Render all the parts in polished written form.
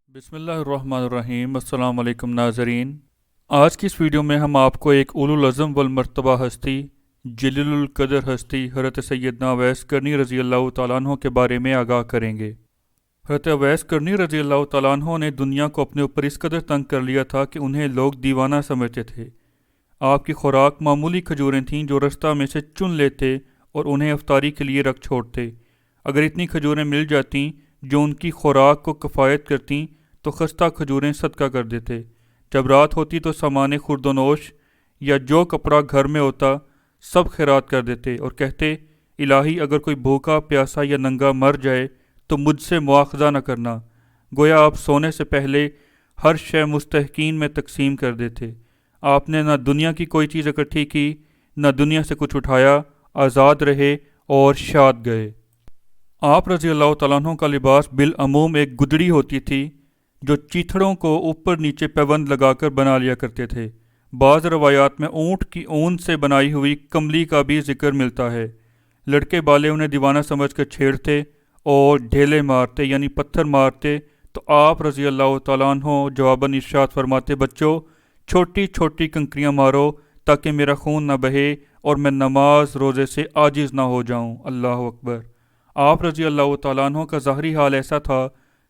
بسم اللہ الرحمن الرحیم۔ السلام علیکم ناظرین، آج کی اس ویڈیو میں ہم آپ کو ایک اولو العزم والمرتبہ ہستی، جلیل القدر ہستی حضرت سیدنا اویس کرنی رضی اللہ تعالیٰ عنہ کے بارے میں آگاہ کریں گے۔ حضرت اویس کرنی رضی اللہ تعالیٰ عنہ نے دنیا کو اپنے اوپر اس قدر تنگ کر لیا تھا کہ انہیں لوگ دیوانہ سمجھتے تھے۔ آپ کی خوراک معمولی کھجوریں تھیں جو رستہ میں سے چن لیتے اور انہیں افطاری کے لیے رکھ چھوڑتے۔ اگر اتنی کھجوریں مل جاتیں جو ان کی خوراک کو کفایت کرتیں تو خستہ کھجوریں صدقہ کر دیتے۔ جب رات ہوتی تو سامان خورد و نوش یا جو کپڑا گھر میں ہوتا سب خیرات کر دیتے اور کہتے، الہی اگر کوئی بھوکا پیاسا یا ننگا مر جائے تو مجھ سے مواخذہ نہ کرنا۔ گویا آپ سونے سے پہلے ہر شے مستحقین میں تقسیم کر دیتے۔ آپ نے نہ دنیا کی کوئی چیز اکٹھی کی، نہ دنیا سے کچھ اٹھایا، آزاد رہے اور شاد گئے۔ آپ رضی اللہ تعالیٰ عنہ کا لباس بالعموم ایک گدڑی ہوتی تھی جو چیتھڑوں کو اوپر نیچے پیوند لگا کر بنا لیا کرتے تھے۔ بعض روایات میں اونٹ کی اون سے بنائی ہوئی کملی کا بھی ذکر ملتا ہے۔ لڑکے بالے انہیں دیوانہ سمجھ کر چھیڑتے اور ڈھیلے مارتے یعنی پتھر مارتے تو آپ رضی اللہ تعالیٰ عنہ جواباً ارشاد فرماتے، بچوں چھوٹی چھوٹی کنکریاں مارو تاکہ میرا خون نہ بہے اور میں نماز روزے سے عاجز نہ ہو جاؤں۔ اللہ اکبر۔ آپ رضی اللہ تعالیٰ عنہ کا ظاہری حال ایسا تھا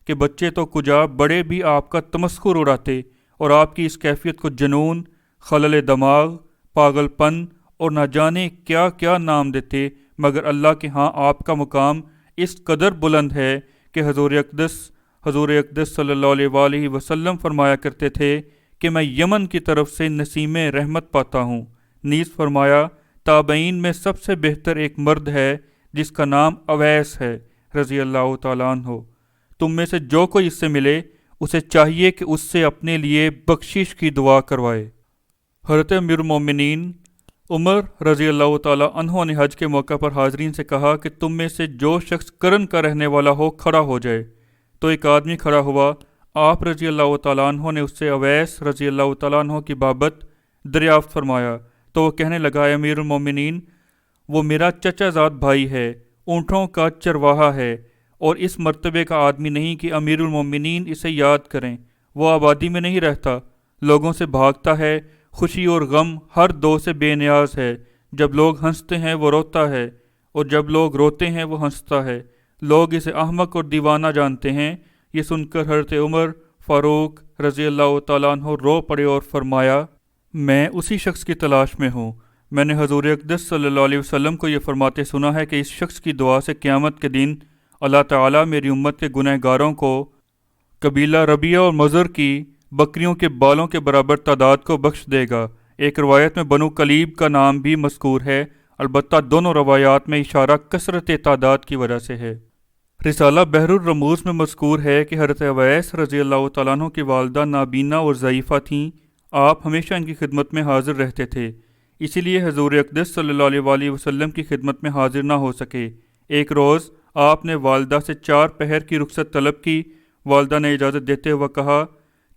کہ بچے تو کجا بڑے بھی آپ کا تمسخر اڑاتے اور آپ کی اس کیفیت کو جنون، خلل دماغ، پاگل پن اور نہ جانے کیا کیا نام دیتے، مگر اللہ کے ہاں آپ کا مقام اس قدر بلند ہے کہ حضور اقدس صلی اللہ علیہ وآلہ وسلم فرمایا کرتے تھے کہ میں یمن کی طرف سے نسیم رحمت پاتا ہوں۔ نیز فرمایا، تابعین میں سب سے بہتر ایک مرد ہے جس کا نام اویس ہے رضی اللہ تعالیٰ عنہ۔ تم میں سے جو کوئی اس سے ملے اسے چاہیے کہ اس سے اپنے لیے بخشش کی دعا کروائے۔ حضرت امیر المومنین عمر رضی اللہ تعالیٰ عنہ نے حج کے موقع پر حاضرین سے کہا کہ تم میں سے جو شخص کرن کا رہنے والا ہو کھڑا ہو جائے۔ تو ایک آدمی کھڑا ہوا۔ آپ رضی اللہ تعالیٰ عنہ نے اس سے اویس رضی اللہ تعالیٰ عنہ کی بابت دریافت فرمایا تو وہ کہنے لگا، اے امیر المومنین، وہ میرا چچا زاد بھائی ہے، اونٹوں کا چرواہا ہے اور اس مرتبے کا آدمی نہیں کہ امیر المومنین اسے یاد کریں۔ وہ آبادی میں نہیں رہتا، لوگوں سے بھاگتا ہے، خوشی اور غم ہر دو سے بے نیاز ہے۔ جب لوگ ہنستے ہیں وہ روتا ہے اور جب لوگ روتے ہیں وہ ہنستا ہے۔ لوگ اسے احمق اور دیوانہ جانتے ہیں۔ یہ سن کر حضرت عمر فاروق رضی اللہ تعالیٰ عنہ رو پڑے اور فرمایا، میں اسی شخص کی تلاش میں ہوں۔ میں نے حضور اقدس صلی اللہ علیہ وسلم کو یہ فرماتے سنا ہے کہ اس شخص کی دعا سے قیامت کے دن اللہ تعالیٰ میری امت کے گنہ گاروں کو قبیلہ ربیہ اور مضر کی بکریوں کے بالوں کے برابر تعداد کو بخش دے گا۔ ایک روایت میں بنو کلیب کا نام بھی مذکور ہے، البتہ دونوں روایات میں اشارہ کثرت تعداد کی وجہ سے ہے۔ رسالہ بحر الرموز میں مذکور ہے کہ حضرت اویس رضی اللہ تعالیٰ عنہ کی والدہ نابینا اور ضعیفہ تھیں۔ آپ ہمیشہ ان کی خدمت میں حاضر رہتے تھے، اسی لیے حضور اقدس صلی اللہ علیہ وآلہ وسلم کی خدمت میں حاضر نہ ہو سکے۔ ایک روز آپ نے والدہ سے 4 پہر کی رخصت طلب کی۔ والدہ نے اجازت دیتے ہوئے کہا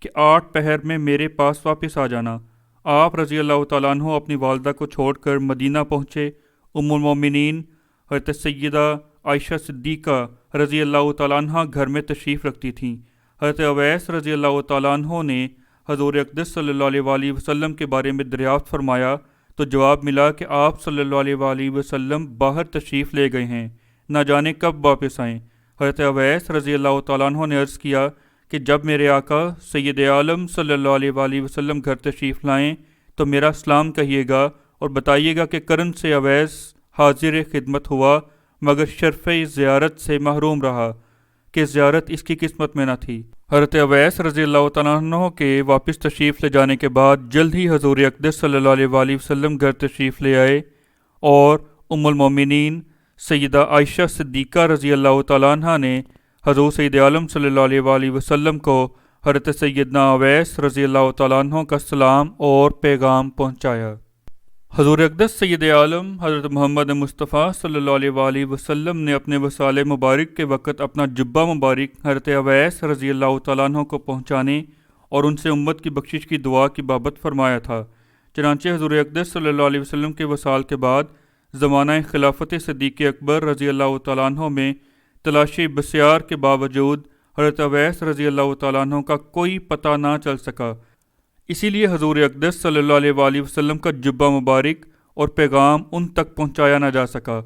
کہ 8 پہر میں میرے پاس واپس آ جانا۔ آپ رضی اللہ تعالیٰ عنہ اپنی والدہ کو چھوڑ کر مدینہ پہنچے۔ ام المومنین حضرت سیدہ عائشہ صدیقہ رضی اللہ تعالیٰ عنہ گھر میں تشریف رکھتی تھیں۔ حضرت اویس رضی اللہ تعالیٰ عنہ نے حضور اقدس صلی اللہ علیہ وآلہ وسلم کے بارے میں دریافت فرمایا تو جواب ملا کہ آپ صلی اللہ علیہ وآلہ وسلم باہر تشریف لے گئے ہیں، نہ جانے کب واپس آئیں۔ حضرت اویس رضی اللہ تعالیٰ عنہ نے عرض کیا کہ جب میرے آقا سید عالم صلی اللہ علیہ وآلہ وسلم گھر تشریف لائیں تو میرا سلام کہیے گا اور بتائیے گا کہ کرن سے اویس حاضر خدمت ہوا مگر شرف زیارت سے محروم رہا کہ زیارت اس کی قسمت میں نہ تھی۔ حضرت اویس رضی اللہ تعالیٰ عنہ کے واپس تشریف لے جانے کے بعد جلد ہی حضور اقدس صلی اللہ علیہ وآلہ وسلم گھر تشریف لے آئے اور ام المومنین سیدہ عائشہ صدیقہ رضی اللہ تعالیٰ عنہ نے حضور سید عالم صلی اللہ علیہ وآلہ وسلم کو حضرت سیدنا اویس رضی اللہ تعالیٰ عنہ کا سلام اور پیغام پہنچایا۔ حضور اقدس سید عالم حضرت محمد مصطفیٰ صلی اللہ علیہ وآلہ وسلم نے اپنے وصال مبارک کے وقت اپنا جبہ مبارک حضرت اویس رضی اللہ تعالیٰ عنہ کو پہنچانے اور ان سے امت کی بخشش کی دعا کی بابت فرمایا تھا۔ چنانچہ حضور اقدس صلی اللہ علیہ وسلم کے وصال کے بعد زمانہ خلافت صدیق اکبر رضی اللہ تعالیٰ عنہ میں تلاشی بسیار کے باوجود حضرت اویس رضی اللہ تعالیٰ عنہ کا کوئی پتہ نہ چل سکا۔ اسی لیے حضور اقدس صلی اللہ علیہ وآلہ وسلم کا جبہ مبارک اور پیغام ان تک پہنچایا نہ جا سکا۔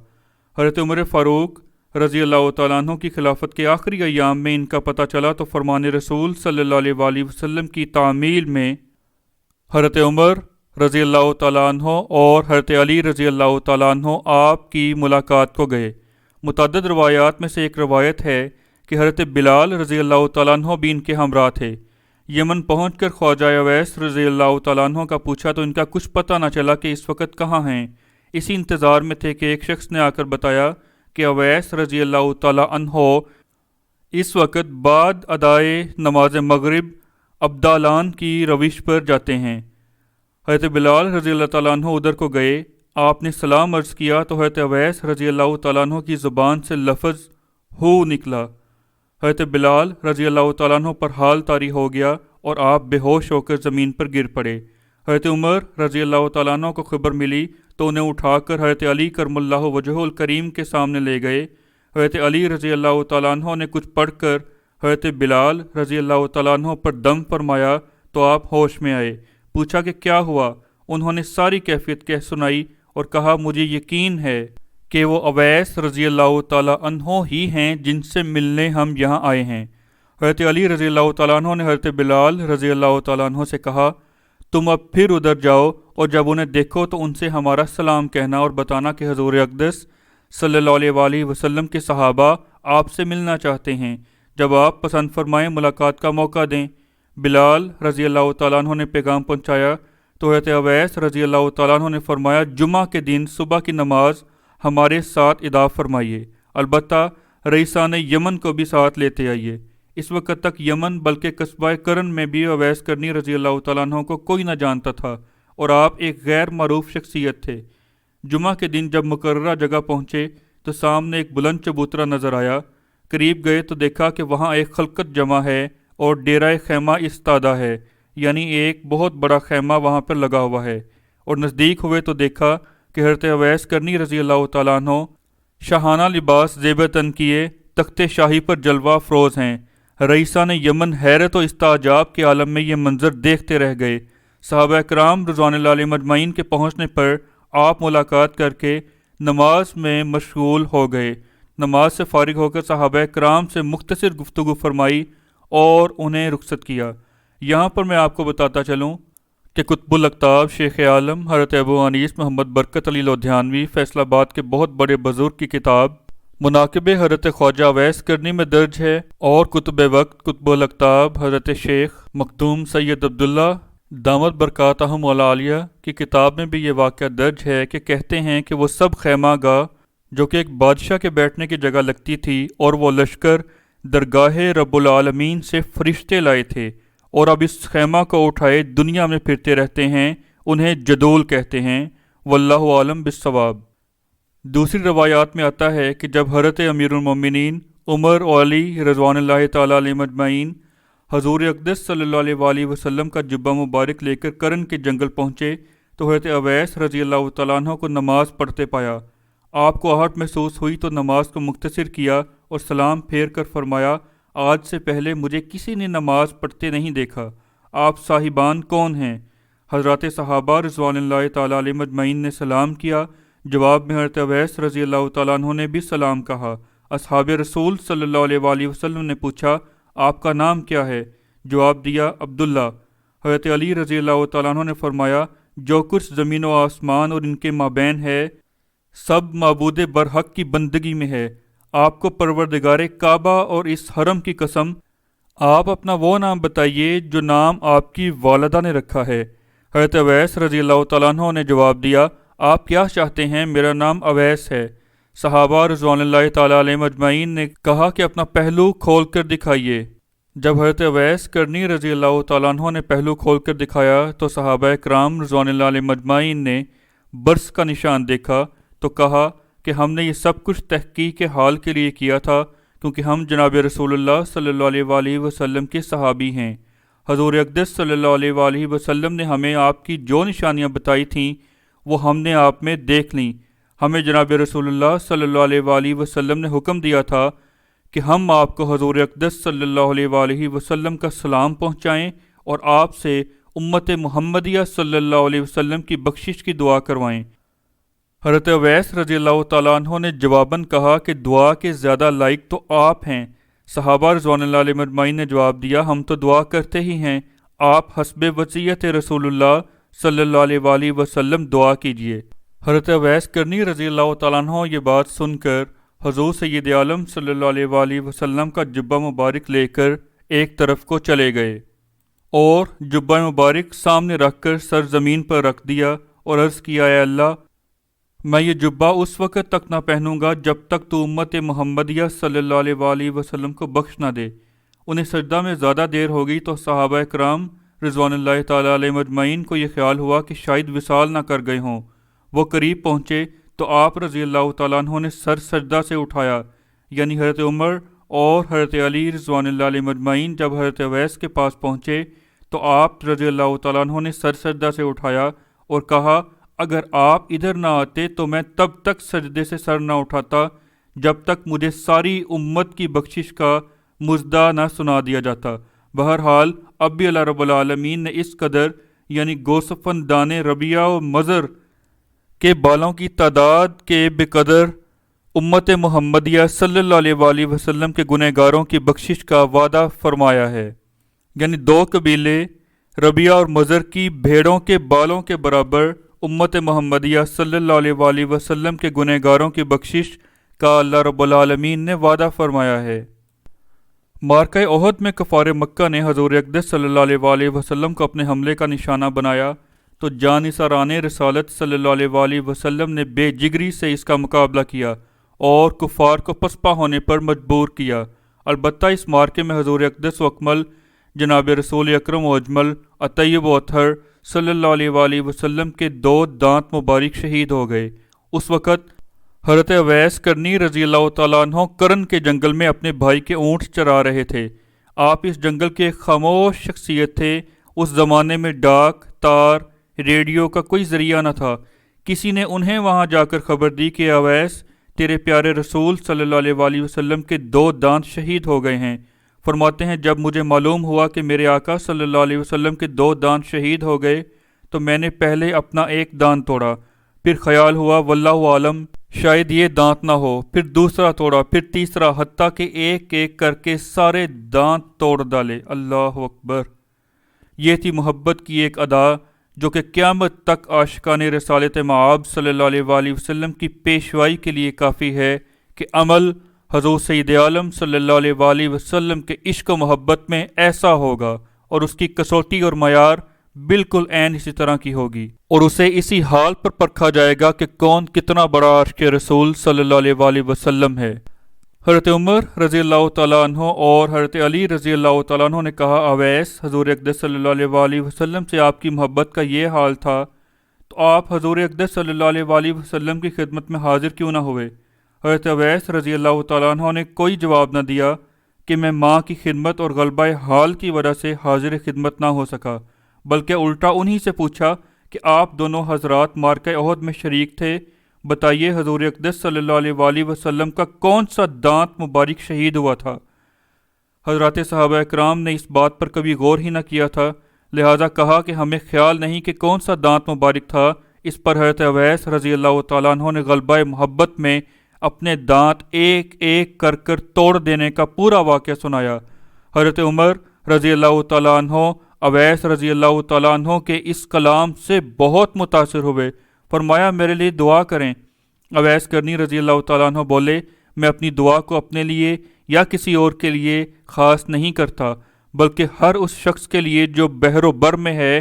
حضرت عمر فاروق رضی اللہ تعالیٰ عنہ کی خلافت کے آخری ایام میں ان کا پتہ چلا تو فرمان رسول صلی اللہ علیہ وآلہ وسلم کی تعمیل میں حضرت عمر رضی اللہ تعالیٰ عنہ اور حضرت علی رضی اللہ تعالیٰ عنہ آپ کی ملاقات کو گئے۔ متعدد روایات میں سے ایک روایت ہے کہ حضرت بلال رضی اللہ تعالیٰ عنہ بھی ان کے ہمراہ تھے۔ یمن پہنچ کر خواجہ اویس رضی اللہ تعالیٰ عنہ کا پوچھا تو ان کا کچھ پتہ نہ چلا کہ اس وقت کہاں ہیں۔ اسی انتظار میں تھے کہ ایک شخص نے آ کر بتایا کہ اویس رضی اللہ تعالیٰ عنہ اس وقت بعد ادائے نماز مغرب ابدالان کی روش پر جاتے ہیں۔ حضرت بلال رضی اللہ تعالیٰ عنہ ادھر کو گئے۔ آپ نے سلام عرض کیا تو حضرت اویس رضی اللہ تعالیٰ عنہ کی زبان سے لفظ ہو نکلا۔ حضرت بلال رضی اللہ تعالیٰ عنہ پر حال طاری ہو گیا اور آپ بے ہوش ہو کر زمین پر گر پڑے۔ حضرت عمر رضی اللہ تعالیٰ عنہ کو خبر ملی تو انہیں اٹھا کر حضرت علی کرم اللہ وجہہ الکریم کے سامنے لے گئے۔ حضرت علی رضی اللہ تعالیٰ عنہ نے کچھ پڑھ کر حضرت بلال رضی اللہ تعالیٰ عنہ پر دم فرمایا تو آپ ہوش میں آئے۔ پوچھا کہ کیا ہوا؟ انہوں نے ساری کیفیت کہہ سنائی اور کہا مجھے یقین ہے کہ وہ اویس رضی اللہ تعالیٰ عنہ ہی ہیں جن سے ملنے ہم یہاں آئے ہیں۔ حضرت علی رضی اللہ تعالیٰ عنہ نے حضرت بلال رضی اللہ تعالیٰ عنہ سے کہا تم اب پھر ادھر جاؤ اور جب انہیں دیکھو تو ان سے ہمارا سلام کہنا اور بتانا کہ حضور اقدس صلی اللہ علیہ وآلہ وسلم کے صحابہ آپ سے ملنا چاہتے ہیں، جب آپ پسند فرمائیں ملاقات کا موقع دیں۔ بلال رضی اللہ تعالیٰ عنہ نے پیغام پہنچایا تو حضرت اویس رضی اللہ تعالیٰ عنہ نے فرمایا جمعہ کے دن صبح کی نماز ہمارے ساتھ ادا فرمائیے، البتہ رئیسان یمن کو بھی ساتھ لیتے آئیے۔ اس وقت تک یمن بلکہ قصبہ کرن میں بھی اویس کرنی رضی اللہ تعالیٰ عنہ کو کوئی نہ جانتا تھا اور آپ ایک غیر معروف شخصیت تھے۔ جمعہ کے دن جب مقررہ جگہ پہنچے تو سامنے ایک بلند چبوترا نظر آیا۔ قریب گئے تو دیکھا کہ وہاں ایک خلقت جمع ہے اور ڈیرہ خیمہ استادہ ہے، یعنی ایک بہت بڑا خیمہ وہاں پر لگا ہوا ہے۔ اور نزدیک ہوئے تو دیکھا کہ حضرت اویس کرنی رضی اللہ تعالیٰ عنہ شاہانہ لباس زیب تن کیے تخت شاہی پر جلوہ افروز ہیں۔ رئیسان یمن حیرت و استعجاب کے عالم میں یہ منظر دیکھتے رہ گئے۔ صحابہ کرام رضوان اللہ علیہ مجمعین کے پہنچنے پر آپ ملاقات کر کے نماز میں مشغول ہو گئے۔ نماز سے فارغ ہو کر صحابہ کرام سے مختصر گفتگو فرمائی اور انہیں رخصت کیا۔ یہاں پر میں آپ کو بتاتا چلوں کہ قطب الاقطاب شیخ عالم حضرت ابو انیس محمد برکت علی لدھیانوی فیصل آباد کے بہت بڑے بزرگ کی کتاب مناقب حضرت خواجہ اویس کرنی میں درج ہے، اور کتب وقت قطب الاقطاب حضرت شیخ مخدوم سید عبداللہ دامت برکاتہم العالیہ کی کتاب میں بھی یہ واقعہ درج ہے کہ کہتے ہیں کہ وہ سب خیمہ گاہ جو کہ ایک بادشاہ کے بیٹھنے کی جگہ لگتی تھی اور وہ لشکر درگاہ رب العالمین سے فرشتے لائے تھے اور اب اس خیمہ کو اٹھائے دنیا میں پھرتے رہتے ہیں، انہیں جدول کہتے ہیں، واللہ عالم بالصواب۔ دوسری روایات میں آتا ہے کہ جب حضرت امیر المومنین عمر و علی رضوان اللہ تعالیٰ علیہ مجمعین حضور اقدس صلی اللہ علیہ وآلہ وسلم کا جبہ مبارک لے کر کرن کے جنگل پہنچے تو حضرت اویس رضی اللہ تعالیٰ عنہ کو نماز پڑھتے پایا۔ آپ کو آہٹ محسوس ہوئی تو نماز کو مختصر کیا اور سلام پھیر کر فرمایا آج سے پہلے مجھے کسی نے نماز پڑھتے نہیں دیکھا، آپ صاحبان کون ہیں؟ حضرات صحابہ رضوان اللہ تعالیٰ علیہ مجمعین نے سلام کیا۔ جواب میں حضرت اویس رضی اللہ تعالیٰ عنہ نے بھی سلام کہا۔ اصحاب رسول صلی اللہ علیہ وآلہ وسلم نے پوچھا آپ کا نام کیا ہے؟ جواب دیا عبداللہ۔ حضرت علی رضی اللہ تعالیٰ عنہ نے فرمایا جو کچھ زمین و آسمان اور ان کے مابین ہے سب معبود برحق کی بندگی میں ہے، آپ کو پروردگار کعبہ اور اس حرم کی قسم آپ اپنا وہ نام بتائیے جو نام آپ کی والدہ نے رکھا ہے۔ حضرت اویس رضی اللہ تعالیٰ عنہ نے جواب دیا آپ کیا چاہتے ہیں؟ میرا نام اویس ہے۔ صحابہ رضوان اللہ تعالیٰ علیہ مجمعین نے کہا کہ اپنا پہلو کھول کر دکھائیے۔ جب حضرت اویس کرنی رضی اللہ تعالیٰ عنہ نے پہلو کھول کر دکھایا تو صحابہ کرام رضوان اللہ علیہ مجمعین نے برس کا نشان دیکھا تو کہا کہ ہم نے یہ سب کچھ تحقیق حال کے لیے کیا تھا کیونکہ ہم جناب رسول اللہ صلی اللہ علیہ وآلہ وسلم کے صحابی ہیں۔ حضور اقدس صلی اللہ علیہ وآلہ وسلم نے ہمیں آپ کی جو نشانیاں بتائی تھیں وہ ہم نے آپ میں دیکھ لیں۔ ہمیں جناب رسول اللہ صلی اللہ علیہ وآلہ وسلم نے حکم دیا تھا کہ ہم آپ کو حضور اقدس صلی اللہ علیہ وآلہ وسلم کا سلام پہنچائیں اور آپ سے امت محمدیہ صلی اللہ علیہ وسلم کی بخشش کی دعا کروائیں۔ حضرت اویس رضی اللہ تعالیٰ عنہ نے جواباً کہا کہ دعا کے زیادہ لائق تو آپ ہیں۔ صحابہ رضوان اللہ علیہ مجمعین نے جواب دیا، ہم تو دعا کرتے ہی ہیں، آپ حسب وصیت رسول اللہ صلی اللہ علیہ وآلہ وسلم دعا کیجیے۔ حضرت اویس کرنی رضی اللہ تعالیٰ عنہ یہ بات سن کر حضور سید عالم صلی اللہ علیہ وآلہ وسلم کا جبہ مبارک لے کر ایک طرف کو چلے گئے اور جبہ مبارک سامنے رکھ کر سر زمین پر رکھ دیا اور عرض کیا، اے اللہ، میں یہ جبہ اس وقت تک نہ پہنوں گا جب تک تو امت محمدیہ صلی اللہ علیہ وآلہ وسلم کو بخش نہ دے۔ انہیں سجدہ میں زیادہ دیر ہو گئی تو صحابہ کرام رضوان اللہ تعالیٰ علیہ مجمعین کو یہ خیال ہوا کہ شاید وصال نہ کر گئے ہوں۔ وہ قریب پہنچے تو آپ رضی اللہ تعالیٰ عنہ نے سر سجدہ سے اٹھایا، یعنی حضرت عمر اور حضرت علی رضوان اللہ علیہ مجمعین جب حضرت اویس کے پاس پہنچے تو آپ رضی اللہ تعالیٰ عنہ نے سر سجدہ سے اٹھایا اور کہا، اگر آپ ادھر نہ آتے تو میں تب تک سجدے سے سر نہ اٹھاتا جب تک مجھے ساری امت کی بخشش کا مژدہ نہ سنا دیا جاتا۔ بہرحال اب بھی اللہ رب العالمین نے اس قدر یعنی گوسفند دانے ربیہ و مضر کے بالوں کی تعداد کے بقدر امت محمدیہ صلی اللہ علیہ وآلہ وسلم کے گنہگاروں کی بخشش کا وعدہ فرمایا ہے، یعنی دو قبیلے ربیہ اور مضر کی بھیڑوں کے بالوں کے برابر امت محمدیہ صلی اللہ علیہ وآلہ وسلم کے گنہگاروں کی بخشش کا اللہ رب العالمین نے وعدہ فرمایا ہے۔ مارکہ احد میں کفار مکہ نے حضور اقدس صلی اللہ علیہ وآلہ وسلم کو اپنے حملے کا نشانہ بنایا تو جانثاران رسالت صلی اللہ علیہ وآلہ وسلم نے بے جگری سے اس کا مقابلہ کیا اور کفار کو پسپا ہونے پر مجبور کیا۔ البتہ اس مارکے میں حضور اقدس و اکمل جناب رسول اکرم و اجمل اطیب و اطہر صلی اللہ علیہ وآلہ وسلم کے 2 دانت مبارک شہید ہو گئے۔ اس وقت حضرت اویس کرنی رضی اللہ تعالیٰ عنہ کرن کے جنگل میں اپنے بھائی کے اونٹ چرا رہے تھے۔ آپ اس جنگل کے ایک خاموش شخصیت تھے۔ اس زمانے میں ڈاک، تار، ریڈیو کا کوئی ذریعہ نہ تھا۔ کسی نے انہیں وہاں جا کر خبر دی کہ اویس، تیرے پیارے رسول صلی اللہ علیہ وآلہ وسلم کے 2 دانت شہید ہو گئے ہیں۔ فرماتے ہیں، جب مجھے معلوم ہوا کہ میرے آقا صلی اللہ علیہ وسلم کے 2 دانت شہید ہو گئے تو میں نے پہلے اپنا 1 دانت توڑا، پھر خیال ہوا واللہ عالم شاید یہ دانت نہ ہو، پھر دوسرا توڑا، پھر تیسرا، حتیٰ کہ ایک ایک کر کے سارے دانت توڑ ڈالے۔ اللہ اکبر! یہ تھی محبت کی ایک ادا جو کہ قیامت تک عاشقان رسالت مآب صلی اللہ علیہ وآلہ وسلم کی پیشوائی کے لیے کافی ہے کہ عمل حضور سید عالم صلی اللہ علیہ وآلہ وسلم کے عشق و محبت میں ایسا ہوگا اور اس کی کسوٹی اور معیار بالکل عین اسی طرح کی ہوگی، اور اسے اسی حال پر پرکھا جائے گا کہ کون کتنا بڑا عاشق رسول صلی اللہ علیہ وآلہ وسلم ہے۔ حضرت عمر رضی اللہ تعالیٰ عنہ اور حضرت علی رضی اللہ تعالیٰ عنہ نے کہا، اویس، حضور اقدس صلی اللہ علیہ وآلہ وسلم سے آپ کی محبت کا یہ حال تھا تو آپ حضور اقدس صلی اللہ علیہ وآلہ وسلم کی خدمت میں حاضر کیوں نہ ہوئے؟ حضرت اویس رضی اللہ تعالیٰ عنہ نے کوئی جواب نہ دیا کہ میں ماں کی خدمت اور غلبہ حال کی وجہ سے حاضر خدمت نہ ہو سکا، بلکہ الٹا انہی سے پوچھا کہ آپ دونوں حضرات مارکہ احد میں شریک تھے، بتائیے حضور اقدس صلی اللہ علیہ وآلہ وسلم کا کون سا دانت مبارک شہید ہوا تھا؟ حضرات صحابہ اکرام نے اس بات پر کبھی غور ہی نہ کیا تھا، لہذا کہا کہ ہمیں خیال نہیں کہ کون سا دانت مبارک تھا۔ اس پر حضرت اویس رضی اللہ تعالیٰ عنہ نے غلبہ محبت میں اپنے دانت ایک ایک کر کر توڑ دینے کا پورا واقعہ سنایا۔ حضرت عمر رضی اللہ تعالیٰ عنہ اویس رضی اللہ تعالیٰ عنہ کے اس کلام سے بہت متاثر ہوئے، فرمایا میرے لیے دعا کریں۔ اویس کرنی رضی اللہ تعالیٰ عنہ بولے، میں اپنی دعا کو اپنے لیے یا کسی اور کے لیے خاص نہیں کرتا، بلکہ ہر اس شخص کے لیے جو بحر و بر میں ہے،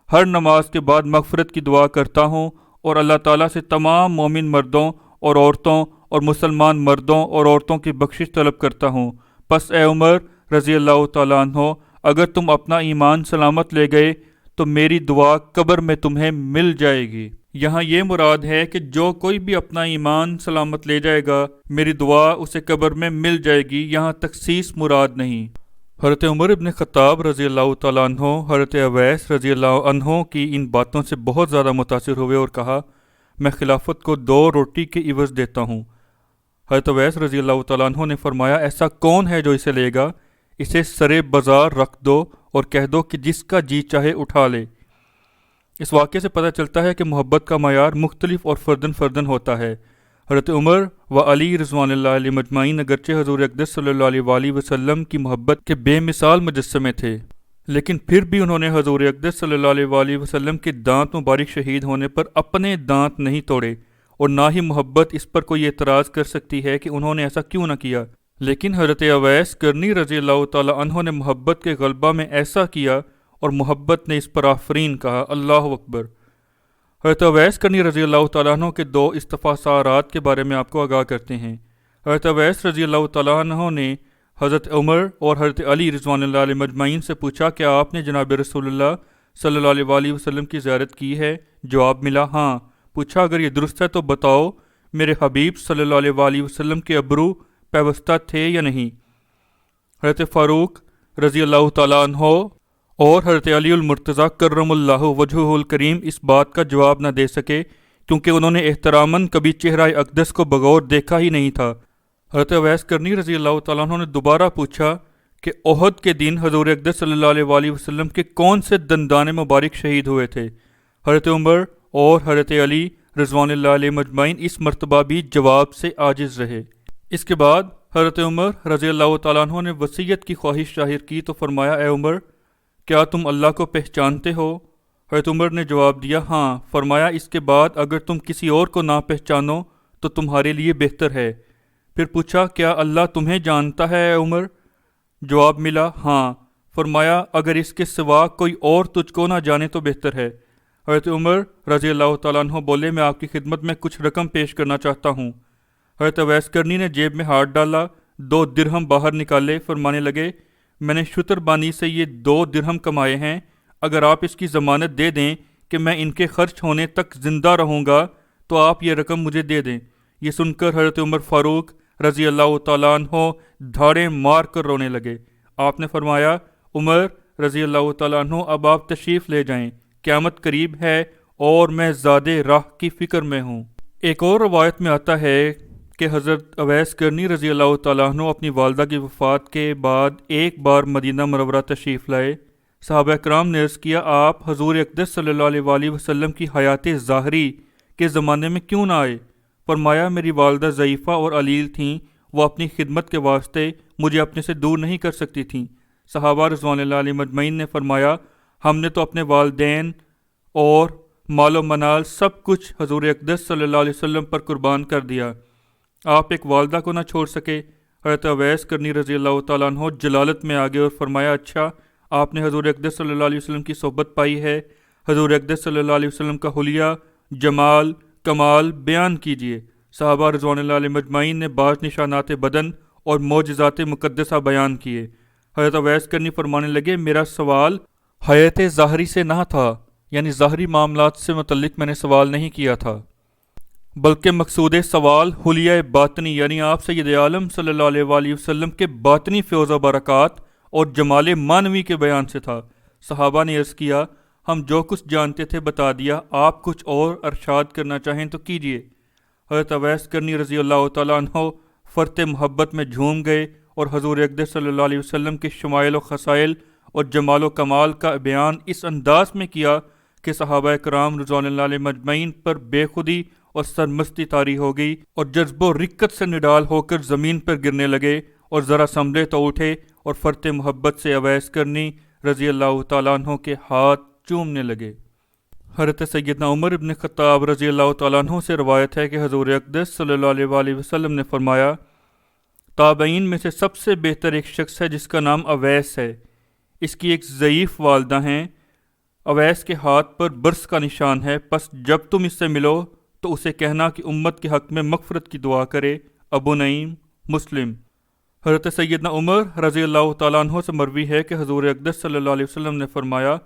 ہر نماز کے بعد مغفرت کی دعا کرتا ہوں اور اللہ تعالیٰ سے تمام مومن مردوں اور عورتوں اور مسلمان مردوں اور عورتوں کی بخشش طلب کرتا ہوں۔ پس اے عمر رضی اللہ تعالیٰ عنہ، اگر تم اپنا ایمان سلامت لے گئے تو میری دعا قبر میں تمہیں مل جائے گی۔ یہاں یہ مراد ہے کہ جو کوئی بھی اپنا ایمان سلامت لے جائے گا، میری دعا اسے قبر میں مل جائے گی، یہاں تخصیص مراد نہیں۔ حضرت عمر ابن خطاب رضی اللہ تعالیٰ عنہ حضرت اویس رضی اللہ عنہ کی ان باتوں سے بہت زیادہ متاثر ہوئے اور کہا، میں خلافت کو 2 روٹی کے عوض دیتا ہوں۔ حضرت اویس رضی اللہ تعالیٰ عنہ نے فرمایا ایسا کون ہے جو اسے لے گا؟ اسے سرے بازار رکھ دو اور کہہ دو کہ جس کا جی چاہے اٹھا لے۔ اس واقعے سے پتہ چلتا ہے کہ محبت کا معیار مختلف اور فردن فردن ہوتا ہے۔ حضرت عمر و علی رضوان اللہ علیہ مجمعین اگرچہ حضور اقدس صلی اللہ علیہ وآلہ وسلم کی محبت کے بے مثال مجسمے تھے، لیکن پھر بھی انہوں نے حضور اقدس صلی اللہ علیہ وآلہ وسلم کے دانت مبارک شہید ہونے پر اپنے دانت نہیں توڑے، اور نہ ہی محبت اس پر کوئی اعتراض کر سکتی ہے کہ انہوں نے ایسا کیوں نہ کیا۔ لیکن حضرت اویس کرنی رضی اللہ تعالی عنہ نے محبت کے غلبہ میں ایسا کیا اور محبت نے اس پر آفرین کہا۔ اللہ اکبر۔ حضرت اویس کرنی رضی اللہ تعالیٰ عنہ کے دو استفسارات کے بارے میں آپ کو آگاہ کرتے ہیں۔ حضرت اویس رضی اللہ تعالیٰ عنہ نے حضرت عمر اور حضرت علی رضوان اللہ علیہ مجمعین سے پوچھا کہ آپ نے جناب رسول اللہ صلی اللہ علیہ وآلہ وسلم کی زیارت کی ہے؟ جواب ملا ہاں۔ پوچھا اگر یہ درست ہے تو بتاؤ میرے حبیب صلی اللہ علیہ وآلہ وسلم کے ابرو پیوستہ تھے یا نہیں؟ حضرت فاروق رضی اللہ تعالیٰ عنہ اور حضرت علی المرتضیٰ کرم اللہ وجہہ الکریم اس بات کا جواب نہ دے سکے کیونکہ انہوں نے احتراماً کبھی چہرہ اقدس کو بغور دیکھا ہی نہیں تھا۔ حضرت اویس کرنی رضی اللہ تعالیٰ عنہ نے دوبارہ پوچھا کہ احد کے دن حضور اقدس صلی اللہ علیہ وآلہ وسلم کے کون سے دندان مبارک شہید ہوئے تھے؟ حضرت عمر اور حضرت علی رضوان اللہ علیہ مجمعین اس مرتبہ بھی جواب سے عاجز رہے۔ اس کے بعد حضرت عمر رضی اللہ تعالیٰ عنہ نے وصیت کی خواہش ظاہر کی تو فرمایا اے عمر کیا تم اللہ کو پہچانتے ہو؟ حضرت عمر نے جواب دیا ہاں۔ فرمایا اس کے بعد اگر تم کسی اور کو نہ پہچانو تو تمہارے لیے بہتر ہے۔ پھر پوچھا کیا اللہ تمہیں جانتا ہے اے عمر؟ جواب ملا ہاں۔ فرمایا اگر اس کے سوا کوئی اور تجھ کو نہ جانے تو بہتر ہے۔ حضرت عمر رضی اللہ تعالیٰ عنہ بولے میں آپ کی خدمت میں کچھ رقم پیش کرنا چاہتا ہوں۔ حضرت اویس کرنی نے جیب میں ہاتھ ڈالا، 2 درہم باہر نکالے، فرمانے لگے میں نے شتر بانی سے یہ 2 درہم کمائے ہیں، اگر آپ اس کی ضمانت دے دیں کہ میں ان کے خرچ ہونے تک زندہ رہوں گا تو آپ یہ رقم مجھے دے دیں۔ یہ سن کر حضرت عمر فاروق رضی اللہ تعالیٰ عنہ دھاڑیں مار کر رونے لگے۔ آپ نے فرمایا عمر رضی اللہ تعالیٰ عنہ اب آپ تشریف لے جائیں، قیامت قریب ہے اور میں زیادہ راہ کی فکر میں ہوں۔ ایک اور روایت میں آتا ہے کہ حضرت اویس کرنی رضی اللہ تعالیٰ عنہ اپنی والدہ کی وفات کے بعد ایک بار مدینہ منورہ تشریف لائے۔ صحابہ کرام نے عرض کیا آپ حضور اقدس صلی اللہ علیہ وآلہ وسلم کی حیات ظاہری کے زمانے میں کیوں نہ آئے؟ فرمایا میری والدہ ضعیفہ اور علیل تھیں، وہ اپنی خدمت کے واسطے مجھے اپنے سے دور نہیں کر سکتی تھیں۔ صحابہ رضوان اللہ علیہ مجمعین نے فرمایا ہم نے تو اپنے والدین اور مال و منال سب کچھ حضور اقدس صلی اللہ علیہ وسلم پر قربان کر دیا، آپ ایک والدہ کو نہ چھوڑ سکے؟ حضرت اویس کرنی رضی اللہ تعالیٰ عنہ جلالت میں آگے اور فرمایا اچھا آپ نے حضور اقدس صلی اللہ علیہ وسلم کی صحبت پائی ہے، حضور اقدس صلی اللہ علیہ وسلم کا حلیہ جمال کمال بیان کیجیے۔ صحابہ رضوان اللہ علیہ مجمعین نے بعض نشانات بدن اور معجزات مقدسہ بیان کیے۔ حضرت اویس کرنی فرمانے لگے میرا سوال حیات ظاہری سے نہ تھا، یعنی ظاہری معاملات سے متعلق میں نے سوال نہیں کیا تھا، بلکہ مقصود سوال حلیہ باطنی یعنی آپ سید عالم صلی اللہ علیہ وآلہ وسلم کے باطنی فیض و برکات اور جمال معنوی کے بیان سے تھا۔ صحابہ نے عرض کیا ہم جو کچھ جانتے تھے بتا دیا، آپ کچھ اور ارشاد کرنا چاہیں تو کیجیے۔ حضرت اویس کرنی رضی اللہ تعالیٰ عنہ فرط محبت میں جھوم گئے اور حضور اقدس صلی اللہ علیہ وسلم کے شمائل و خصائل اور جمال و کمال کا بیان اس انداز میں کیا کہ صحابہ کرام رضوان اللہ علیہ مجمعین پر بے خودی اور سرمستی طاری ہو گئی اور جذب و رکت سے نڈال ہو کر زمین پر گرنے لگے اور ذرا سنبھلے تو اٹھے اور فرط محبت سے اویس کرنی رضی اللہ تعالیٰ عنہ کے ہاتھ چومنے لگے۔ حضرت سیدنا عمر ابن خطاب رضی اللہ تعالیٰ عنہ سے روایت ہے کہ حضور اقدس صلی اللہ علیہ وآلہ وسلم نے فرمایا تابعین میں سے سب سے بہتر ایک شخص ہے جس کا نام اویس ہے، اس کی ایک ضعیف والدہ ہیں، اویس کے ہاتھ پر برس کا نشان ہے، پس جب تم اس سے ملو تو اسے کہنا کہ امت کے حق میں مغفرت کی دعا کرے۔ ابو نعیم مسلم۔ حضرت سیدنا عمر رضی اللہ تعالیٰ عنہ سے مروی ہے کہ حضور اقدس صلی اللہ علیہ وسلم نے فرمایا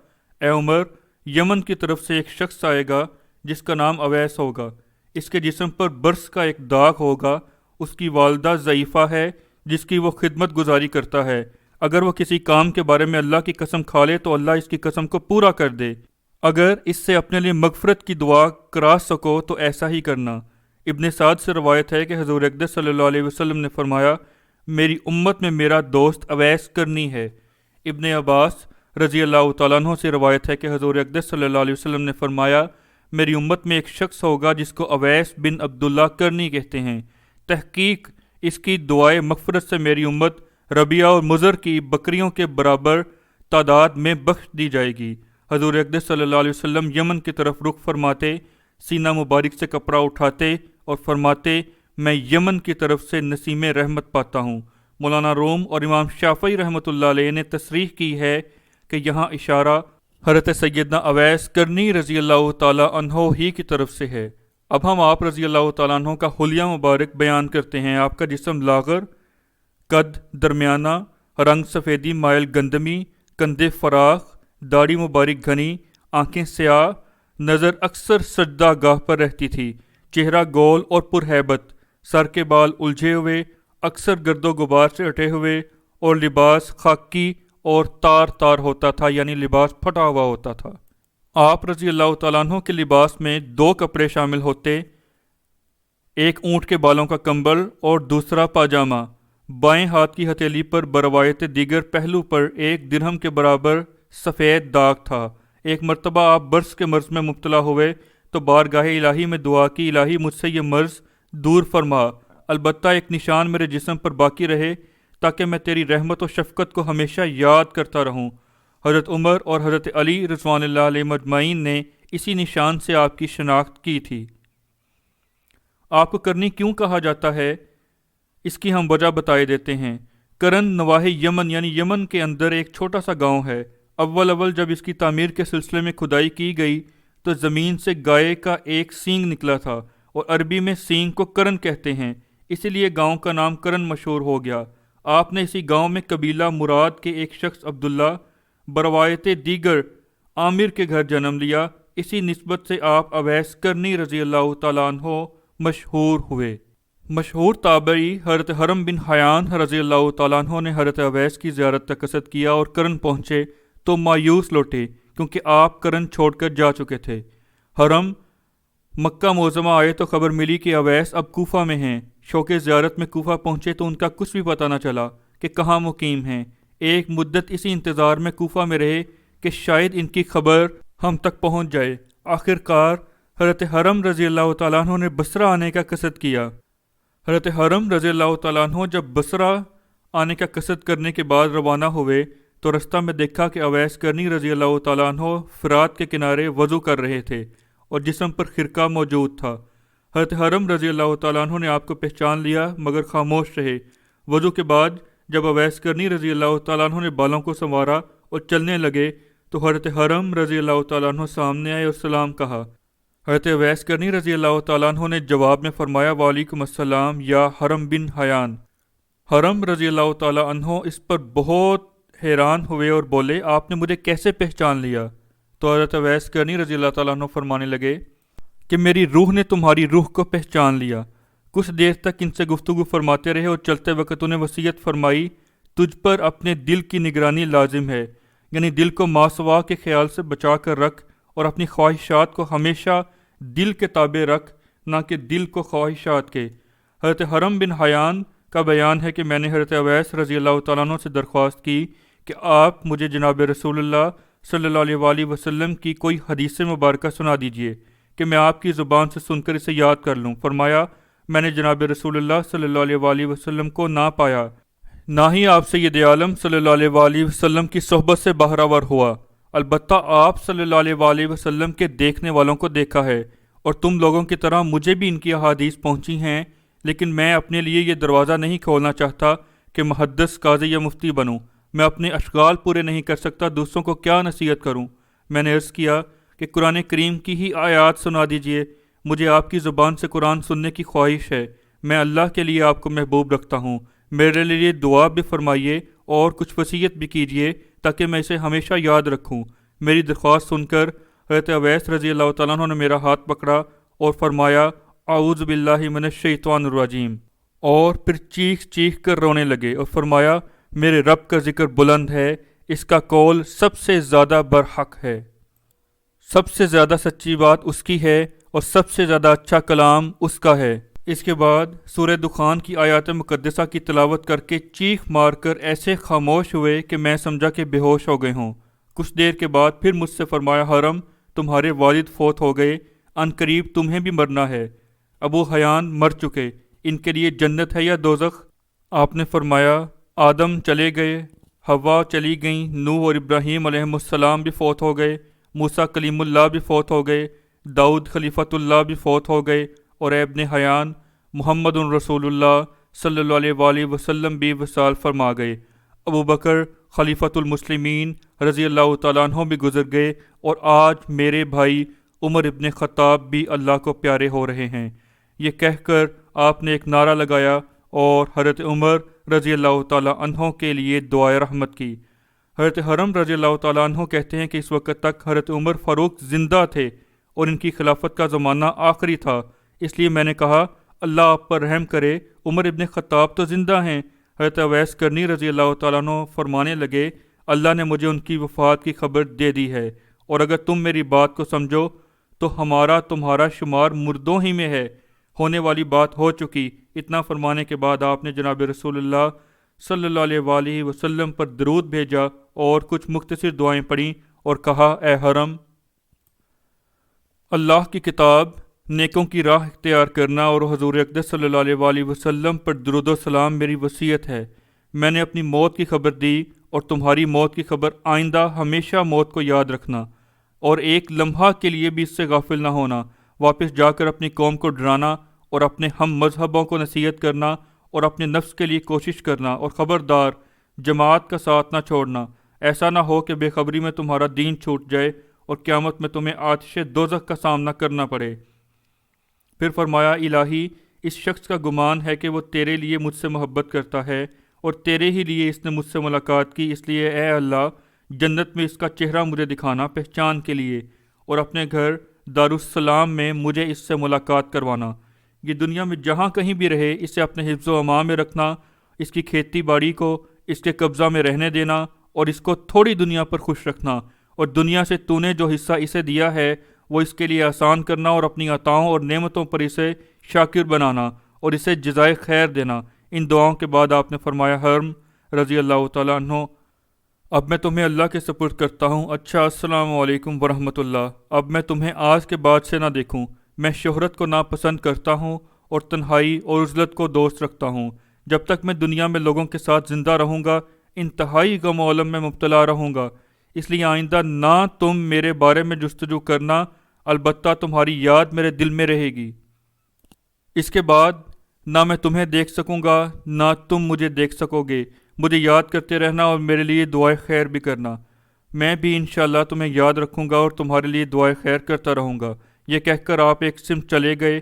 اے عمر یمن کی طرف سے ایک شخص آئے گا جس کا نام اویس ہوگا، اس کے جسم پر برس کا ایک داغ ہوگا، اس کی والدہ ضعیفہ ہے جس کی وہ خدمت گزاری کرتا ہے، اگر وہ کسی کام کے بارے میں اللہ کی قسم کھا لے تو اللہ اس کی قسم کو پورا کر دے، اگر اس سے اپنے لیے مغفرت کی دعا کرا سکو تو ایسا ہی کرنا، ابن سعد سے روایت ہے کہ حضور اقدس صلی اللہ علیہ وسلم نے فرمایا میری امت میں میرا دوست اویس کرنی ہے۔ ابن عباس رضی اللہ تعالیٰ عنہ سے روایت ہے کہ حضور اقدس صلی اللہ علیہ وسلم نے فرمایا میری امت میں ایک شخص ہوگا جس کو اویس بن عبداللہ کرنی کہتے ہیں، تحقیق اس کی دعائے مغفرت سے میری امت ربیعہ اور مضر کی بکریوں کے برابر تعداد میں بخش دی جائے گی۔ حضور اقدس صلی اللہ علیہ وسلم یمن کی طرف رخ فرماتے، سینہ مبارک سے کپڑا اٹھاتے اور فرماتے میں یمن کی طرف سے نسیم رحمت پاتا ہوں۔ مولانا روم اور امام شافعی رحمۃ اللہ علیہ نے تصریح کی ہے کہ یہاں اشارہ حضرت سیدنا اویس کرنی رضی اللہ تعالیٰ عنہ ہی کی طرف سے ہے۔ اب ہم آپ رضی اللہ تعالیٰ عنہ کا حلیہ مبارک بیان کرتے ہیں۔ آپ کا جسم لاغر، قد درمیانہ، رنگ سفیدی مائل گندمی، کندھے فراخ، داڑھی مبارک گھنی، آنکھیں سیاہ، نظر اکثر سجدہ گاہ پر رہتی تھی، چہرہ گول اور پرہیبت، سر کے بال الجھے ہوئے، اکثر گرد و غبار سے اٹے ہوئے، اور لباس خاکی اور تار تار ہوتا تھا، یعنی لباس پھٹا ہوا ہوتا تھا۔ آپ رضی اللہ تعالیٰ عنہ کے لباس میں 2 کپڑے شامل ہوتے، ایک اونٹ کے بالوں کا کمبل اور دوسرا پاجامہ۔ بائیں ہاتھ کی ہتھیلی پر بروایت دیگر پہلو پر 1 درہم کے برابر سفید داغ تھا۔ ایک مرتبہ آپ برس کے مرض میں مبتلا ہوئے تو بارگاہ الہی میں دعا کی، الہی مجھ سے یہ مرض دور فرما، البتہ ایک نشان میرے جسم پر باقی رہے تاکہ میں تیری رحمت و شفقت کو ہمیشہ یاد کرتا رہوں۔ حضرت عمر اور حضرت علی رضوان اللہ علیہ مجمعین نے اسی نشان سے آپ کی شناخت کی تھی۔ آپ کو کرنی کیوں کہا جاتا ہے، اس کی ہم وجہ بتائے دیتے ہیں۔ کرن نواحِ یمن یعنی یمن کے اندر ایک چھوٹا سا گاؤں ہے۔ اول جب اس کی تعمیر کے سلسلے میں کھدائی کی گئی تو زمین سے گائے کا ایک سینگ نکلا تھا، اور عربی میں سینگ کو کرن کہتے ہیں، اسی لیے گاؤں کا نام کرن مشہور ہو گیا۔ آپ نے اسی گاؤں میں قبیلہ مراد کے ایک شخص عبداللہ بروایت دیگر عامر کے گھر جنم لیا، اسی نسبت سے آپ اویس کرنی رضی اللہ تعالیٰ عنہ مشہور ہوئے۔ مشہور تابعی حضرت حرم بن حیان رضی اللہ تعالیٰ عنہ نے حضرت اویس کی زیارت کا قصد کیا اور کرن پہنچے تو مایوس لوٹے، کیونکہ آپ کرن چھوڑ کر جا چکے تھے۔ حرم مکہ معظمہ آئے تو خبر ملی کہ اویس اب کوفہ میں ہیں۔ شوق زیارت میں کوفہ پہنچے تو ان کا کچھ بھی پتہ نہ چلا کہ کہاں مقیم ہیں۔ ایک مدت اسی انتظار میں کوفہ میں رہے کہ شاید ان کی خبر ہم تک پہنچ جائے۔ آخر کار حضرت حرم رضی اللہ تعالیٰ عنہ نے بصرہ آنے کا قصد کیا۔ حضرت حرم رضی اللہ تعالیٰ عنہ جب بصرہ آنے کا قصد کرنے کے بعد روانہ ہوئے تو رستہ میں دیکھا کہ اویس کرنی رضی اللہ تعالیٰ عنہ فرات کے کنارے وضو کر رہے تھے اور جسم پر خرقہ موجود تھا۔ حضرت حرم رضی اللہ تعالیٰ عنہ نے آپ کو پہچان لیا مگر خاموش رہے۔ وضو کے بعد جب اویس کرنی رضی اللہ تعالیٰ عنہ نے بالوں کو سنوارا اور چلنے لگے تو حضرت حرم رضی اللہ تعالیٰ عنہ سامنے آئے اور سلام کہا۔ حضرت اویس کرنی رضی اللہ تعالیٰ عنہ نے جواب میں فرمایا وعلیکم السلام یا حرم بن حیان۔ حرم رضی اللہ تعالیٰ عنہ اس پر بہت حیران ہوئے اور بولے آپ نے مجھے کیسے پہچان لیا؟ تو حضرت اویس کرنی رضی اللہ تعالیٰ عنہ فرمانے لگے کہ میری روح نے تمہاری روح کو پہچان لیا۔ کچھ دیر تک ان سے گفتگو فرماتے رہے اور چلتے وقت انہیں وصیت فرمائی تجھ پر اپنے دل کی نگرانی لازم ہے، یعنی دل کو ماسوا کے خیال سے بچا کر رکھ اور اپنی خواہشات کو ہمیشہ دل کے تابع رکھ، نہ کہ دل کو خواہشات کے۔ حضرت حرم بن حیان کا بیان ہے کہ میں نے حضرت اویس رضی اللہ تعالیٰ عنہ سے درخواست کی کہ آپ مجھے جناب رسول اللہ صلی اللہ علیہ وآلہ وسلم کی کوئی حدیث مبارکہ سنا دیجیے کہ میں آپ کی زبان سے سن کر اسے یاد کر لوں۔ فرمایا میں نے جناب رسول اللہ صلی اللہ علیہ وآلہ وسلم کو نہ پایا، نہ ہی آپ سید عالم صلی اللہ علیہ وآلہ وسلم کی صحبت سے بہرہ ہوا، البتہ آپ صلی اللہ علیہ وآلہ وسلم کے دیکھنے والوں کو دیکھا ہے، اور تم لوگوں کی طرح مجھے بھی ان کی احادیث پہنچی ہیں، لیکن میں اپنے لیے یہ دروازہ نہیں کھولنا چاہتا کہ محدث، قاضی یا مفتی بنوں۔ میں اپنے اشغال پورے نہیں کر سکتا، دوسروں کو کیا نصیحت کروں؟ میں نے عرض کیا کہ قرآن کریم کی ہی آیات سنا دیجیے، مجھے آپ کی زبان سے قرآن سننے کی خواہش ہے، میں اللہ کے لیے آپ کو محبوب رکھتا ہوں، میرے لیے دعا بھی فرمائیے اور کچھ وصیت بھی کیجیے تاکہ میں اسے ہمیشہ یاد رکھوں۔ میری درخواست سن کر حضرت اویس رضی اللہ تعالیٰ عنہ نے میرا ہاتھ پکڑا اور فرمایا اعوذ باللہ من الشیطان الرجیم، اور پھر چیخ چیخ کر رونے لگے اور فرمایا میرے رب کا ذکر بلند ہے، اس کا قول سب سے زیادہ برحق ہے، سب سے زیادہ سچی بات اس کی ہے اور سب سے زیادہ اچھا کلام اس کا ہے۔ اس کے بعد سورہ دخان کی آیات مقدسہ کی تلاوت کر کے چیخ مار کر ایسے خاموش ہوئے کہ میں سمجھا کہ بے ہوش ہو گئے ہوں۔ کچھ دیر کے بعد پھر مجھ سے فرمایا، حرم تمہارے والد فوت ہو گئے، ان قریب تمہیں بھی مرنا ہے۔ ابو حیان مر چکے، ان کے لیے جنت ہے یا دوزخ؟ آپ نے فرمایا، آدم چلے گئے، حوا چلی گئیں، نوح اور ابراہیم علیہ السلام بھی فوت ہو گئے، موسیٰ کلیم اللہ بھی فوت ہو گئے، داؤد خلیفۃ اللہ بھی فوت ہو گئے، اور ابن حیان محمد رسول اللہ صلی اللہ علیہ وآلہ وسلم بھی وصال فرما گئے۔ ابو بکر خلیفۃ المسلمین رضی اللہ تعالیٰ عنہ بھی گزر گئے، اور آج میرے بھائی عمر ابن خطاب بھی اللہ کو پیارے ہو رہے ہیں۔ یہ کہہ کر آپ نے ایک نعرہ لگایا اور حضرت عمر رضی اللہ تعالیٰ عنہ کے لیے دعائے رحمت کی۔ حضرت حرم رضی اللہ تعالیٰ عنہ کہتے ہیں کہ اس وقت تک حضرت عمر فاروق زندہ تھے اور ان کی خلافت کا زمانہ آخری تھا، اس لیے میں نے کہا اللہ آپ پر رحم کرے، عمر ابن خطاب تو زندہ ہیں۔ حضرت اویس کرنی رضی اللہ تعالیٰ عنہ فرمانے لگے، اللہ نے مجھے ان کی وفات کی خبر دے دی ہے، اور اگر تم میری بات کو سمجھو تو ہمارا تمہارا شمار مردوں ہی میں ہے، ہونے والی بات ہو چکی۔ اتنا فرمانے کے بعد آپ نے جناب رسول اللہ صلی اللہ علیہ وآلہ وسلم پر درود بھیجا اور کچھ مختصر دعائیں پڑھیں اور کہا، اے حرم، اللہ کی کتاب، نیکوں کی راہ اختیار کرنا اور حضور اقدس صلی اللہ علیہ وآلہ وسلم پر درود و سلام میری وصیت ہے۔ میں نے اپنی موت کی خبر دی اور تمہاری موت کی خبر، آئندہ ہمیشہ موت کو یاد رکھنا اور ایک لمحہ کے لیے بھی اس سے غافل نہ ہونا، واپس جا کر اپنی قوم کو ڈرانا اور اپنے ہم مذہبوں کو نصیحت کرنا اور اپنے نفس کے لیے کوشش کرنا، اور خبردار جماعت کا ساتھ نہ چھوڑنا، ایسا نہ ہو کہ بے خبری میں تمہارا دین چھوٹ جائے اور قیامت میں تمہیں آتش دوزخ کا سامنا کرنا پڑے۔ پھر فرمایا، الہی اس شخص کا گمان ہے کہ وہ تیرے لیے مجھ سے محبت کرتا ہے اور تیرے ہی لیے اس نے مجھ سے ملاقات کی، اس لیے اے اللہ جنت میں اس کا چہرہ مجھے دکھانا پہچان کے لیے، اور اپنے گھر دارالسلام میں مجھے اس سے ملاقات کروانا۔ یہ دنیا میں جہاں کہیں بھی رہے اسے اپنے حفظ و امان میں رکھنا، اس کی کھیتی باڑی کو اس کے قبضہ میں رہنے دینا اور اس کو تھوڑی دنیا پر خوش رکھنا، اور دنیا سے تو نے جو حصہ اسے دیا ہے وہ اس کے لیے آسان کرنا اور اپنی عطاؤں اور نعمتوں پر اسے شاکر بنانا اور اسے جزائے خیر دینا۔ ان دعاؤں کے بعد آپ نے فرمایا، حرم رضی اللہ تعالیٰ عنہ، اب میں تمہیں اللہ کے سپرد کرتا ہوں۔ اچھا، السلام علیکم ورحمۃ اللہ۔ اب میں تمہیں آج کے بعد سے نہ دیکھوں۔ میں شہرت کو ناپسند کرتا ہوں اور تنہائی اور عزلت کو دوست رکھتا ہوں۔ جب تک میں دنیا میں لوگوں کے ساتھ زندہ رہوں گا انتہائی غم و علم میں مبتلا رہوں گا، اس لیے آئندہ نہ تم میرے بارے میں جستجو کرنا، البتہ تمہاری یاد میرے دل میں رہے گی۔ اس کے بعد نہ میں تمہیں دیکھ سکوں گا نہ تم مجھے دیکھ سکو گے۔ مجھے یاد کرتے رہنا اور میرے لیے دعائے خیر بھی کرنا۔ میں بھی انشاءاللہ تمہیں یاد رکھوں گا اور تمہارے لیے دعائے خیر کرتا رہوں گا۔ یہ کہہ کر آپ ایک سمت چلے گئے۔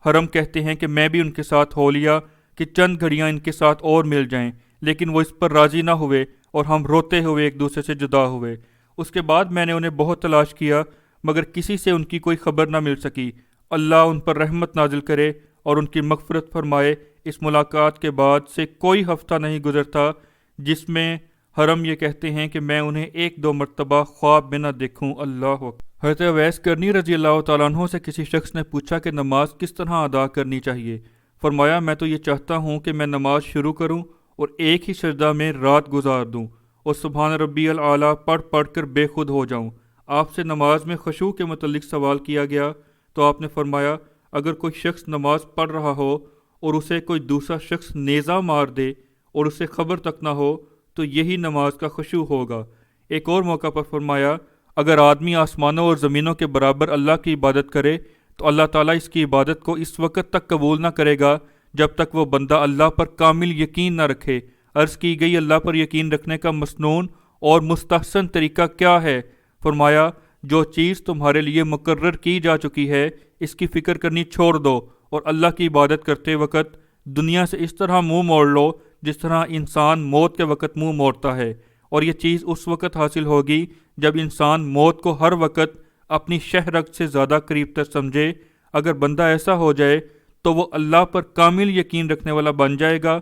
حرم کہتے ہیں کہ میں بھی ان کے ساتھ ہو لیا کہ چند گھڑیاں ان کے ساتھ اور مل جائیں، لیکن وہ اس پر راضی نہ ہوئے اور ہم روتے ہوئے ایک دوسرے سے جدا ہوئے۔ اس کے بعد میں نے انہیں بہت تلاش کیا مگر کسی سے ان کی کوئی خبر نہ مل سکی۔ اللہ ان پر رحمت نازل کرے اور ان کی مغفرت فرمائے۔ اس ملاقات کے بعد سے کوئی ہفتہ نہیں گزرتا جس میں حرم یہ کہتے ہیں کہ میں انہیں ایک دو مرتبہ خواب میں نہ دیکھوں۔ اللہ اکبر۔ حضرت اویس کرنی رضی اللہ تعالیٰ عنہ سے کسی شخص نے پوچھا کہ نماز کس طرح ادا کرنی چاہیے؟ فرمایا، میں تو یہ چاہتا ہوں کہ میں نماز شروع کروں اور ایک ہی سجدہ میں رات گزار دوں اور سبحان ربی الاعلیٰ پڑھ کر بے خود ہو جاؤں۔ آپ سے نماز میں خشوع کے متعلق سوال کیا گیا تو آپ نے فرمایا، اگر کوئی شخص نماز پڑھ رہا ہو اور اسے کوئی دوسرا شخص نیزہ مار دے اور اسے خبر تک نہ ہو تو یہی نماز کا خشوع ہوگا۔ ایک اور موقع پر فرمایا، اگر آدمی آسمانوں اور زمینوں کے برابر اللہ کی عبادت کرے تو اللہ تعالیٰ اس کی عبادت کو اس وقت تک قبول نہ کرے گا جب تک وہ بندہ اللہ پر کامل یقین نہ رکھے۔ عرض کی گئی، اللہ پر یقین رکھنے کا مسنون اور مستحسن طریقہ کیا ہے؟ فرمایا، جو چیز تمہارے لیے مقرر کی جا چکی ہے اس کی فکر کرنی چھوڑ دو اور اللہ کی عبادت کرتے وقت دنیا سے اس طرح منہ موڑ لو جس طرح انسان موت کے وقت منہ موڑتا ہے، اور یہ چیز اس وقت حاصل ہوگی جب انسان موت کو ہر وقت اپنی شہ رگ سے زیادہ قریب تر سمجھے۔ اگر بندہ ایسا ہو جائے تو وہ اللہ پر کامل یقین رکھنے والا بن جائے گا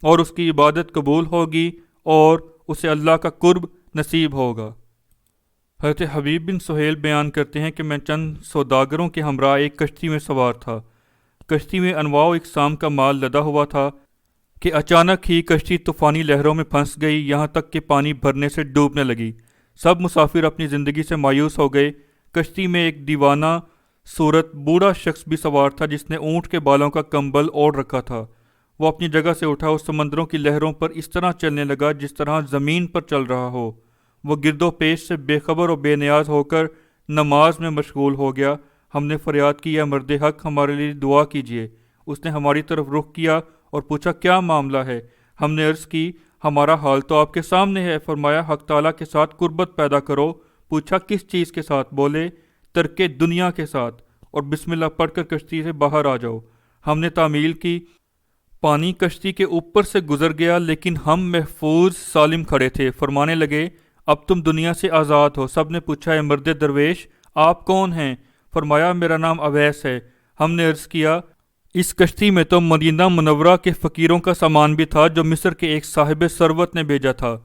اور اس کی عبادت قبول ہوگی اور اسے اللہ کا قرب نصیب ہوگا۔ حضرت حبیب بن سہیل بیان کرتے ہیں کہ میں چند سوداگروں کے ہمراہ ایک کشتی میں سوار تھا۔ کشتی میں انواع و اقسام کا مال لدا ہوا تھا کہ اچانک ہی کشتی طوفانی لہروں میں پھنس گئی، یہاں تک کہ پانی بھرنے سے ڈوبنے لگی۔ سب مسافر اپنی زندگی سے مایوس ہو گئے۔ کشتی میں ایک دیوانہ صورت بوڑھا شخص بھی سوار تھا جس نے اونٹ کے بالوں کا کمبل اوڑھ رکھا تھا۔ وہ اپنی جگہ سے اٹھا اور سمندروں کی لہروں پر اس طرح چلنے لگا جس طرح زمین پر چل رہا ہو۔ وہ گرد و پیش سے بے خبر و بے نیاز ہو کر نماز میں مشغول ہو گیا۔ ہم نے فریاد کی، یا مرد حق ہمارے لیے دعا کیجیے۔ اس نے ہماری طرف رخ کیا اور پوچھا، کیا معاملہ ہے؟ ہم نے عرض کی، ہمارا حال تو آپ کے سامنے ہے۔ فرمایا، حق تعالیٰ کے ساتھ قربت پیدا کرو۔ پوچھا، کس چیز کے ساتھ؟ بولے، ترک دنیا کے ساتھ، اور بسم اللہ پڑھ کر کشتی سے باہر آ جاؤ۔ ہم نے تعمیل کی، پانی کشتی کے اوپر سے گزر گیا، لیکن ہم محفوظ سالم کھڑے تھے۔ فرمانے لگے، اب تم دنیا سے آزاد ہو۔ سب نے پوچھا، اے مرد درویش، آپ کون ہیں؟ فرمایا، میرا نام اویس ہے۔ ہم نے عرض کیا، اس کشتی میں تو مدینہ منورہ کے فقیروں کا سامان بھی تھا جو مصر کے ایک صاحب ثروت نے بھیجا تھا،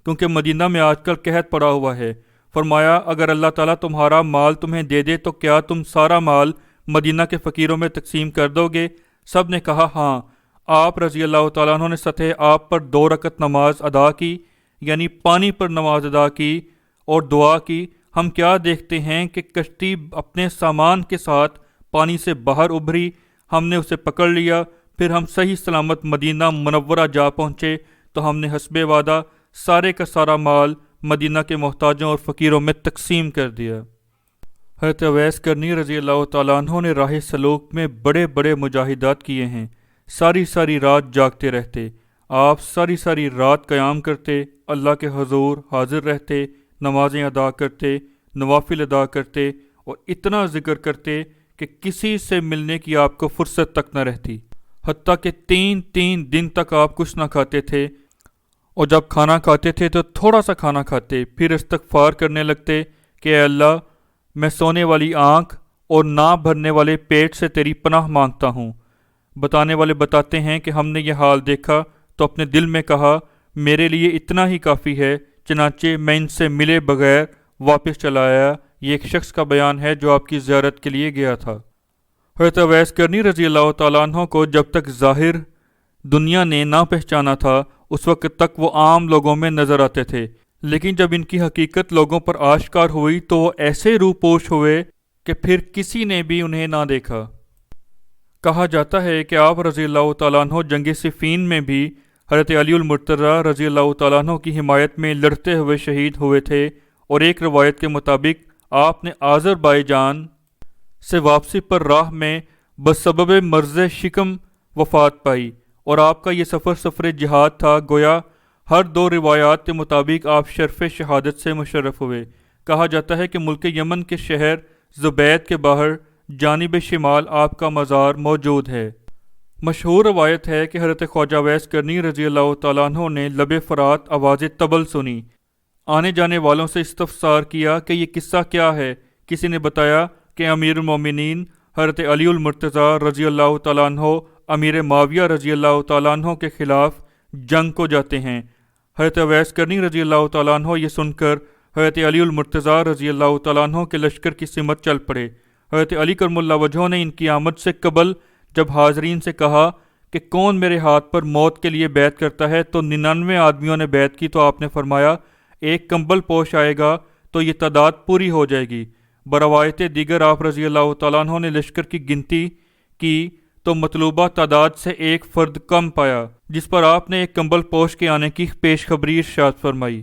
کیونکہ مدینہ میں آج کل قحط پڑا ہوا ہے۔ فرمایا، اگر اللہ تعالیٰ تمہارا مال تمہیں دے دے تو کیا تم سارا مال مدینہ کے فقیروں میں تقسیم کر دو گے؟ سب نے کہا، ہاں۔ آپ رضی اللہ تعالیٰ عنہ نے سطح آپ پر 2 رکعت نماز ادا کی، یعنی پانی پر نماز ادا کی اور دعا کی۔ ہم کیا دیکھتے ہیں کہ کشتی اپنے سامان کے ساتھ پانی سے باہر ابھری۔ ہم نے اسے پکڑ لیا۔ پھر ہم صحیح سلامت مدینہ منورہ جا پہنچے تو ہم نے حسب وعدہ سارے کا سارا مال مدینہ کے محتاجوں اور فقیروں میں تقسیم کر دیا۔ حضرت اویس کرنی رضی اللہ تعالیٰ عنہ نے راہ سلوک میں بڑے بڑے مجاہدات کیے ہیں۔ ساری رات جاگتے رہتے، آپ ساری رات قیام کرتے، اللہ کے حضور حاضر رہتے، نمازیں ادا کرتے، نوافل ادا کرتے، اور اتنا ذکر کرتے کہ کسی سے ملنے کی آپ کو فرصت تک نہ رہتی۔ حتیٰ کہ 3 دن تک آپ کچھ نہ کھاتے تھے، اور جب کھانا کھاتے تھے تو تھوڑا سا کھانا کھاتے، پھر استغفار کرنے لگتے کہ اے اللہ، میں سونے والی آنکھ اور نہ بھرنے والے پیٹ سے تیری پناہ مانگتا ہوں۔ بتانے والے بتاتے ہیں کہ ہم نے یہ حال دیکھا تو اپنے دل میں کہا، میرے لیے اتنا ہی کافی ہے، چنانچہ میں ان سے ملے بغیر واپس چلا آیا۔ یہ ایک شخص کا بیان ہے جو آپ کی زیارت کے لیے گیا تھا۔ حضرت اویس کرنی رضی اللہ تعالیٰ عنہ کو جب تک ظاہر دنیا نے نہ پہچانا تھا اس وقت تک وہ عام لوگوں میں نظر آتے تھے، لیکن جب ان کی حقیقت لوگوں پر آشکار ہوئی تو وہ ایسے روپوش ہوئے کہ پھر کسی نے بھی انہیں نہ دیکھا۔ کہا جاتا ہے کہ آپ رضی اللہ تعالیٰ عنہ جنگ صفین میں بھی حضرت علی المرتضیٰ رضی اللہ تعالیٰ عنہ کی حمایت میں لڑتے ہوئے شہید ہوئے تھے، اور ایک روایت کے مطابق آپ نے آذربائیجان سے واپسی پر راہ میں بسبب مرض شکم وفات پائی، اور آپ کا یہ سفر جہاد تھا۔ گویا ہر 2 روایات کے مطابق آپ شرف شہادت سے مشرف ہوئے۔ کہا جاتا ہے کہ ملک یمن کے شہر زبید کے باہر جانب شمال آپ کا مزار موجود ہے۔ مشہور روایت ہے کہ حضرت خواجہ اویس کرنی رضی اللہ تعالیٰ عنہ نے لب فرات آواز طبل سنی، آنے جانے والوں سے استفسار کیا کہ یہ قصہ کیا ہے۔ کسی نے بتایا کہ امیر المومنین حضرت علی المرتضیٰ رضی اللہ تعالیٰ عنہ امیر معاویہ رضی اللہ تعالیٰ عنہ کے خلاف جنگ کو جاتے ہیں۔ حضرت اویس کرنی رضی اللہ تعالیٰ عنہ یہ سن کر حضرت علی المرتضیٰ رضی اللہ تعالیٰ عنہ کے لشکر کی سمت چل پڑے۔ حضرت علی کرم اللہ وجہہ نے ان کی آمد سے قبل جب حاضرین سے کہا کہ کون میرے ہاتھ پر موت کے لیے بیعت کرتا ہے تو 99 آدمیوں نے بیعت کی، تو آپ نے فرمایا، ایک کمبل پوش آئے گا تو یہ تعداد پوری ہو جائے گی۔ بروایت دیگر آپ رضی اللہ تعالیٰ عنہ نے لشکر کی گنتی کی تو مطلوبہ تعداد سے ایک فرد کم پایا، جس پر آپ نے ایک کمبل پوش کے آنے کی پیشخبری ارشاد فرمائی۔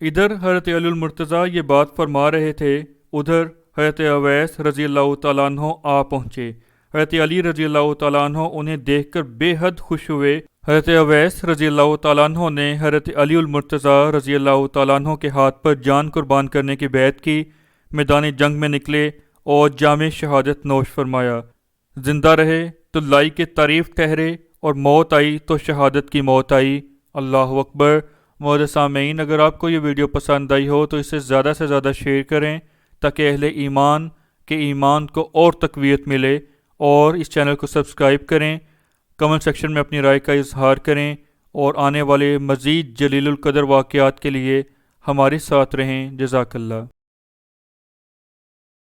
ادھر حضرت علی المرتضیٰ یہ بات فرما رہے تھے، ادھر حضرت اویس رضی اللہ تعالیٰ عنہ آ پہنچے۔ حضرت علی رضی اللہ تعالیٰ عنہ انہیں دیکھ کر بے حد خوش ہوئے۔ حضرت اویس رضی اللہ تعالیٰ عنہ نے حضرت علی المرتضیٰ رضی اللہ تعالیٰ عنہ کے ہاتھ پر جان قربان کرنے کی بیعت کی، میدان جنگ میں نکلے اور جام شہادت نوش فرمایا۔ زندہ رہے تو لائی کے تعریف ٹھہرے، اور موت آئی تو شہادت کی موت آئی۔ اللہ اکبر۔ معزز سامعین، اگر آپ کو یہ ویڈیو پسند آئی ہو تو اسے زیادہ سے زیادہ شیئر کریں تاکہ اہل ایمان کے ایمان کو اور تقویت ملے، اور اس چینل کو سبسکرائب کریں، کمنٹ سیکشن میں اپنی رائے کا اظہار کریں، اور آنے والے مزید جلیل القدر واقعات کے لیے ہمارے ساتھ رہیں۔ جزاک اللہ۔